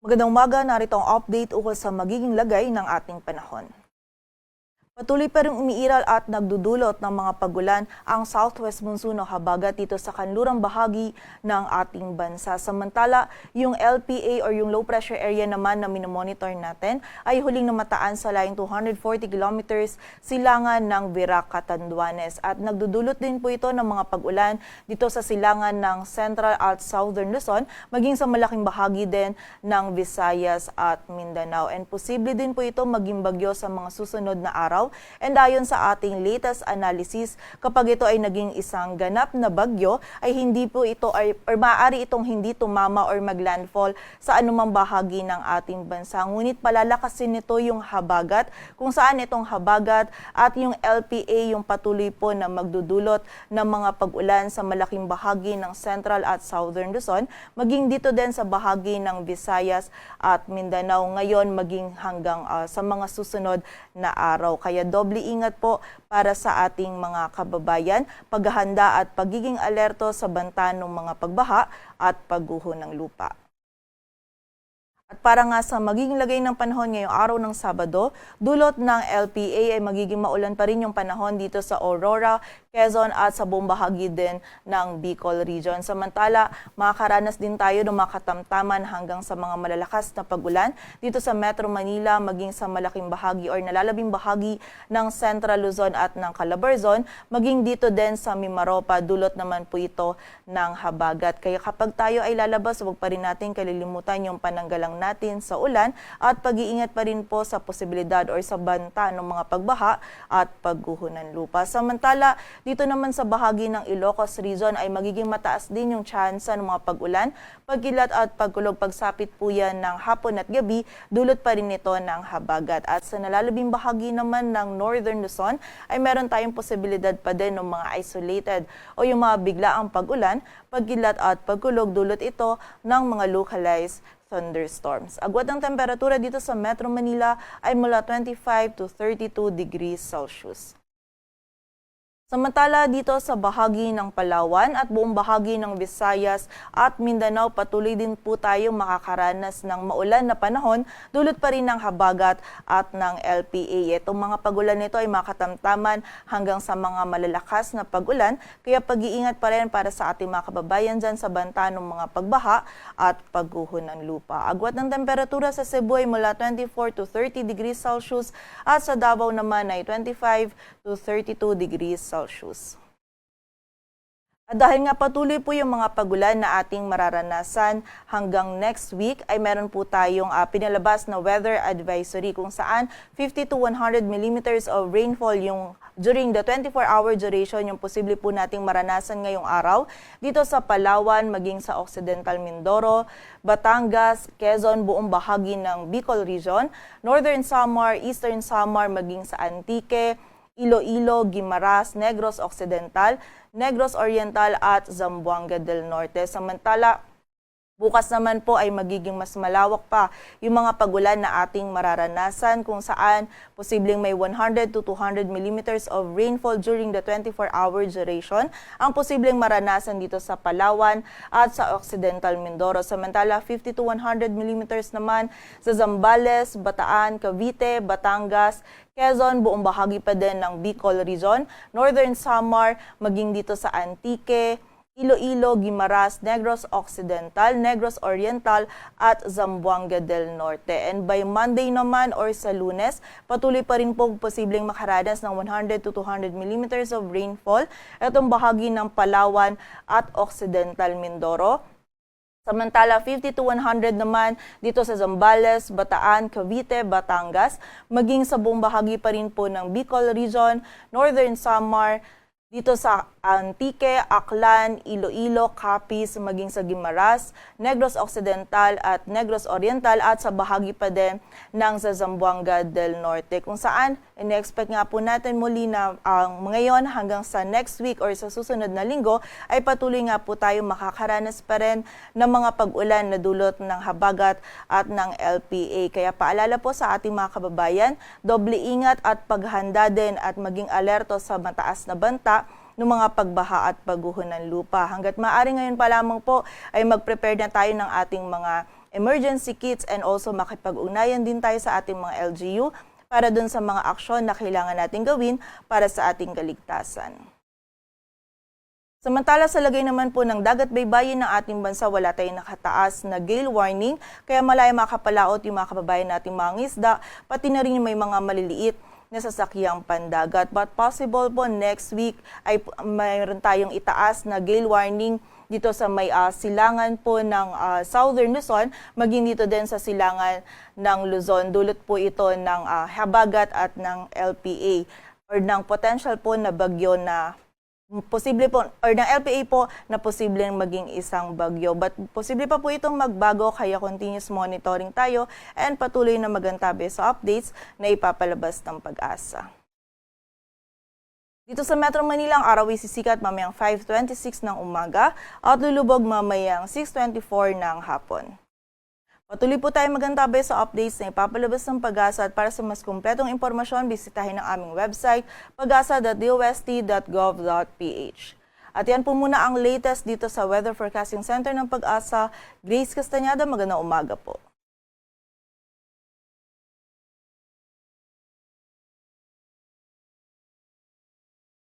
Magandang umaga, narito ang update ukol sa magiging lagay ng ating panahon. Patuloy pa rin umiiral at nagdudulot ng mga pagulan ang southwest monsoon o habagat dito sa kanlurang bahagi ng ating bansa. Samantala, yung LPA or yung low pressure area naman na minomonitor natin ay huling namataan sa layong 240 kilometers silangan ng Virac, Catanduanes. At nagdudulot din po ito ng mga pagulan dito sa silangan ng Central at Southern Luzon, maging sa malaking bahagi din ng Visayas at Mindanao. And posible din po ito maging bagyo sa mga susunod na araw. And ayon sa ating latest analysis, kapag ito ay naging isang ganap na bagyo, ay hindi po ito or maaari itong hindi tumama or maglandfall sa anumang bahagi ng ating bansa. Ngunit palalakasin nito yung habagat, kung saan itong habagat at yung LPA yung patuloy po na magdudulot ng mga pag-ulan sa malaking bahagi ng Central at Southern Luzon, maging dito din sa bahagi ng Visayas at Mindanao ngayon maging hanggang sa mga susunod na araw. Kaya doble ingat po para sa ating mga kababayan, paghahanda at pagiging alerto sa banta ng mga pagbaha at pagguho ng lupa. At para nga sa magiging lagay ng panahon ngayong araw ng Sabado, dulot ng LPA ay magiging maulan pa rin yung panahon dito sa Aurora, Quezon at sa buong bahagi din ng Bicol Region. Samantala, makakaranas din tayo ng mga katamtaman hanggang sa mga malalakas na pagulan dito sa Metro Manila, maging sa malaking bahagi or nalalabing bahagi ng Central Luzon at ng Calabarzon, maging dito din sa Mimaropa, dulot naman po ito ng habagat. Kaya kapag tayo ay lalabas, huwag pa rin natin kalilimutan yung pananggalang natin sa ulan at pag-iingat pa rin po sa posibilidad or sa banta ng mga pagbaha at pagguho ng lupa. Samantala, dito naman sa bahagi ng Ilocos Region ay magiging mataas din yung tsansa ng mga pag-ulan, pagkilat at pagkulog. Pagsapit po yan ng hapon at gabi, dulot pa rin ito ng habagat. At sa nalalabing bahagi naman ng Northern Luzon ay meron tayong posibilidad pa din ng mga isolated o yung mga biglaang pag-ulan, pagkilat at pagkulog, dulot ito ng mga localized thunderstorms. Agwat ng temperatura dito sa Metro Manila ay mula 25 to 32 degrees Celsius. Samantala dito sa bahagi ng Palawan at buong bahagi ng Visayas at Mindanao, patuloy din po tayo makakaranas ng maulan na panahon, dulot pa rin ng habagat at ng LPA. Itong mga pagulan nito ay makatamtaman hanggang sa mga malalakas na pagulan, kaya pag-iingat pa rin para sa ating mga kababayan dyan sa banta ng mga pagbaha at pagguho ng lupa. Agwat ng temperatura sa Cebu ay mula 24 to 30 degrees Celsius at sa Davao naman ay 25 to 32 degrees Celsius. At dahil nga patuloy po yung mga pagulan na ating mararanasan hanggang next week, ay meron po tayong pinalabas na weather advisory kung saan 50 to 100 millimeters of rainfall yung during the 24-hour duration yung posible po nating maranasan ngayong araw dito sa Palawan, maging sa Occidental Mindoro, Batangas, Quezon, buong bahagi ng Bicol Region, Northern Samar, Eastern Samar, maging sa Antique, Iloilo, Guimaras, Negros Occidental, Negros Oriental at Zamboanga del Norte. Samantala, bukas naman po ay magiging mas malawak pa yung mga pagulan na ating mararanasan kung saan posibleng may 100 to 200 millimeters of rainfall during the 24-hour duration ang posibleng maranasan dito sa Palawan at sa Occidental Mindoro. Samantala, 50 to 100 millimeters naman sa Zambales, Bataan, Cavite, Batangas, Quezon, buong bahagi pa din ng Bicol Region, Northern Samar, maging dito sa Antique, Iloilo, Guimaras, Negros Occidental, Negros Oriental at Zamboanga del Norte. And by Monday naman or sa Lunes, patuloy pa rin po posibleng makaranas ng 100 to 200 millimeters of rainfall itong bahagi ng Palawan at Occidental Mindoro. Samantala, 50 to 100 naman dito sa Zambales, Bataan, Cavite, Batangas, maging sa buong bahagi pa rin po ng Bicol Region, Northern Samar, dito sa Antique, Aklan, Iloilo, Capiz, maging sa Guimaras, Negros Occidental at Negros Oriental at sa bahagi pa din ng sa Zamboanga del Norte. Kung saan, in-expect nga po natin muli na ngayon hanggang sa next week or sa susunod na linggo ay patuloy nga po tayo makakaranas pa rin ng mga pag-ulan na dulot ng habagat at ng LPA. Kaya paalala po sa ating mga kababayan, doble ingat at paghanda din at maging alerto sa mataas na banta ng mga pagbaha at pagguho ng lupa. Hanggat maaari ngayon pa lamang po ay mag-prepare na tayo ng ating mga emergency kits, and also makipag-ugnayan din tayo sa ating mga LGU para dun sa mga aksyon na kailangan natin gawin para sa ating kaligtasan. Samantala sa lagay naman po ng dagat baybayin ng ating bansa, wala tayong nakataas na gale warning, kaya malaya makapalaot yung mga kababayan nating mga isda, pati na rin may mga maliliit na sasakyang pandagat. But possible po next week ay mayroon tayong itaas na gale warning dito sa may silangan po ng Southern Luzon, maging dito din sa silangan ng Luzon. Dulot po ito ng habagat at ng LPA or ng potential po na bagyo na posible po, or ng LPA po na posibleng maging isang bagyo. But posible pa po itong magbago, kaya continuous monitoring tayo and patuloy na magantabi sa updates na ipapalabas ng Pag-asa. Dito sa Metro Manila, ang araw ay sisikat mamayang 5:26 ng umaga at lulubog mamayang 6:24 ng hapon. Patuloy po tayo magantabay sa updates na ipapalabas ng Pag-asa at para sa mas kumpletong impormasyon, bisitahin ang aming website pagasa.dost.gov.ph. At yan po muna ang latest dito sa Weather Forecasting Center ng Pag-asa. Grace Castañeda, magandang umaga po.